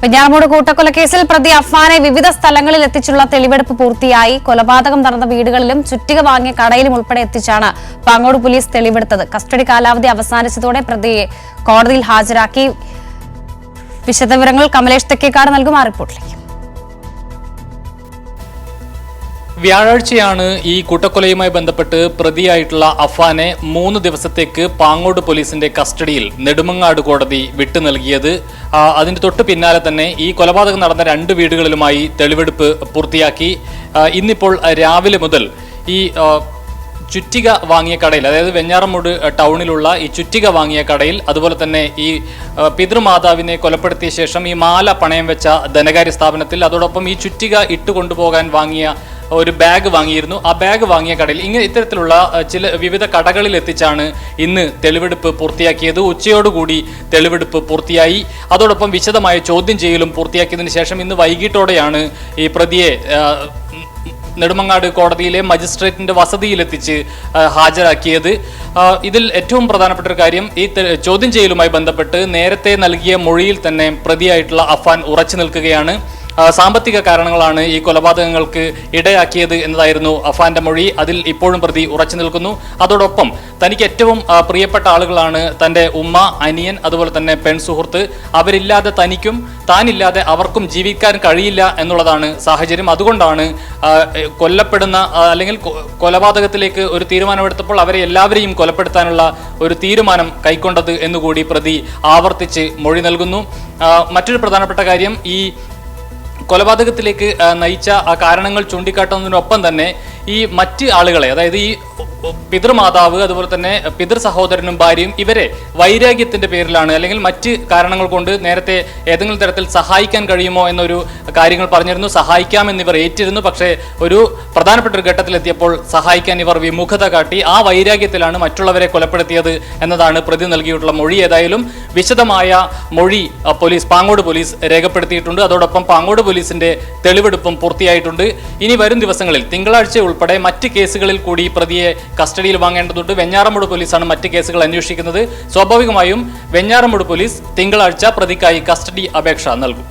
വെഞ്ഞാറമൂട് കൂട്ടക്കൊലക്കേസിൽ പ്രതി അഫ്ഫാനെ വിവിധ സ്ഥലങ്ങളിൽ എത്തിച്ചുള്ള തെളിവെടുപ്പ് പൂർത്തിയായി. കൊലപാതകം നടന്ന വീടുകളിലും ചുറ്റിക വാങ്ങിയ കടയിലും ഉൾപ്പെടെ എത്തിച്ചാണ് പാങ്ങോട് പോലീസ് തെളിവെടുത്തത്. കസ്റ്റഡി കാലാവധി അവസാനിച്ചതോടെ പ്രതിയെ കോടതിയിൽ ഹാജരാക്കി. വിശദവിവരങ്ങൾ കമലേഷ് തെക്കേക്കാട് നൽകും. ആ റിപ്പോർട്ടിലേക്ക്. വ്യാഴാഴ്ചയാണ് ഈ കൂട്ടക്കൊലയുമായി ബന്ധപ്പെട്ട് പ്രതിയായിട്ടുള്ള അഫ്ഫാനെ 3 ദിവസത്തേക്ക് പാങ്ങോട് പോലീസിന്റെ കസ്റ്റഡിയിൽ നെടുമങ്ങാട് കോടതി വിട്ടു നൽകിയത്. അതിന് തൊട്ട് പിന്നാലെ തന്നെ ഈ കൊലപാതകം നടന്ന 2 വീടുകളിലുമായി തെളിവെടുപ്പ് പൂർത്തിയാക്കി. ഇന്നിപ്പോൾ രാവിലെ മുതൽ ഈ ചുറ്റിക വാങ്ങിയ കടയിൽ, അതായത് വെഞ്ഞാറമൂട് ടൗണിലുള്ള ഈ ചുറ്റിക വാങ്ങിയ കടയിൽ, അതുപോലെ തന്നെ ഈ പിതൃമാതാവിനെ കൊലപ്പെടുത്തിയ ശേഷം ഈ മാല പണയം വെച്ച ധനകാര്യ സ്ഥാപനത്തിൽ, അതോടൊപ്പം ഈ ചുറ്റിക ഇട്ടുകൊണ്ടുപോകാൻ വാങ്ങിയ ഒരു ബാഗ് വാങ്ങിയിരുന്നു. ആ ബാഗ് വാങ്ങിയ കടയിൽ, ഇങ്ങനെ ഇത്തരത്തിലുള്ള ചില വിവിധ കടകളിൽ എത്തിച്ചാണ് ഇന്ന് തെളിവെടുപ്പ് പൂർത്തിയാക്കിയത്. ഉച്ചയോടുകൂടി തെളിവെടുപ്പ് പൂർത്തിയായി. അതോടൊപ്പം വിശദമായ ചോദ്യം ചെയ്യലും പൂർത്തിയാക്കിയതിനു ശേഷം ഇന്ന് വൈകിട്ടോടെയാണ് ഈ പ്രതിയെ നെടുമങ്ങാട് കോടതിയിലെ മജിസ്ട്രേറ്റിന്റെ വസതിയിലെത്തിച്ച് ഹാജരാക്കിയത്. ഇതിൽ ഏറ്റവും പ്രധാനപ്പെട്ട ഒരു കാര്യം, ഈ ചോദ്യം ചെയ്യലുമായി ബന്ധപ്പെട്ട് നേരത്തെ നൽകിയ മൊഴിയിൽ തന്നെ പ്രതിയായിട്ടുള്ള അഫ്ഫാൻ ഉറച്ചു നിൽക്കുകയാണ്. സാമ്പത്തിക കാരണങ്ങളാണ് ഈ കൊലപാതകങ്ങൾക്ക് ഇടയാക്കിയത് എന്നതായിരുന്നു അഫ്ഫാന്റെ മൊഴി. അതിൽ ഇപ്പോഴും പ്രതി ഉറച്ചു നിൽക്കുന്നു. അതോടൊപ്പം തനിക്ക് ഏറ്റവും പ്രിയപ്പെട്ട ആളുകളാണ് തൻ്റെ ഉമ്മ, അനിയൻ, അതുപോലെ തന്നെ പെൺസുഹൃത്ത്. അവരില്ലാതെ തനിക്കും താനില്ലാതെ അവർക്കും ജീവിക്കാൻ കഴിയില്ല എന്നുള്ളതാണ് സാഹചര്യം. അതുകൊണ്ടാണ് കൊല്ലപ്പെടുന്ന അല്ലെങ്കിൽ കൊലപാതകത്തിലേക്ക് ഒരു തീരുമാനമെടുത്തപ്പോൾ അവരെ എല്ലാവരെയും കൊലപ്പെടുത്താനുള്ള ഒരു തീരുമാനം കൈക്കൊണ്ടത് എന്നുകൂടി പ്രതി ആവർത്തിച്ച് മൊഴി നൽകുന്നു. മറ്റൊരു പ്രധാനപ്പെട്ട കാര്യം, ഈ കൊലപാതകത്തിലേക്ക് നയിച്ച ആ കാരണങ്ങൾ ചൂണ്ടിക്കാട്ടുന്നതിനൊപ്പം തന്നെ ഈ മറ്റ് ആളുകളെ, അതായത് ഈ പിതൃമാതാവ്, അതുപോലെ തന്നെ പിതൃ സഹോദരനും ഭാര്യയും, ഇവരെ വൈരാഗ്യത്തിന്റെ പേരിലാണ് അല്ലെങ്കിൽ മറ്റ് കാരണങ്ങൾ കൊണ്ട് നേരത്തെ ഏതെങ്കിലും തരത്തിൽ സഹായിക്കാൻ കഴിയുമോ എന്നൊരു കാര്യങ്ങൾ പറഞ്ഞിരുന്നു. സഹായിക്കാമെന്ന് ഇവർ ഏറ്റിരുന്നു. പക്ഷേ ഒരു പ്രധാനപ്പെട്ട ഒരു ഘട്ടത്തിലെത്തിയപ്പോൾ സഹായിക്കാൻ ഇവർ വിമുഖത കാട്ടി. ആ വൈരാഗ്യത്തിലാണ് മറ്റുള്ളവരെ കൊലപ്പെടുത്തിയത് എന്നതാണ് പ്രതി നൽകിയിട്ടുള്ള മൊഴി. ഏതായാലും വിശദമായ മൊഴി പാങ്ങോട് പോലീസ് രേഖപ്പെടുത്തിയിട്ടുണ്ട്. അതോടൊപ്പം പാങ്ങോട് പോലീസിന്റെ തെളിവെടുപ്പും പൂർത്തിയായിട്ടുണ്ട്. ഇനി വരും ദിവസങ്ങളിൽ തിങ്കളാഴ്ച ഉൾപ്പെടെ മറ്റ് കേസുകളിൽ കൂടി പ്രതിയെ കസ്റ്റഡിയിൽ വാങ്ങേണ്ടതുണ്ട്. വെഞ്ഞാറമൂട് പോലീസാണ് മറ്റ് കേസുകൾ അന്വേഷിക്കുന്നത്. സ്വാഭാവികമായും വെഞ്ഞാറമൂട് പോലീസ് തിങ്കളാഴ്ച പ്രതിക്കായി കസ്റ്റഡി അപേക്ഷ നൽകും.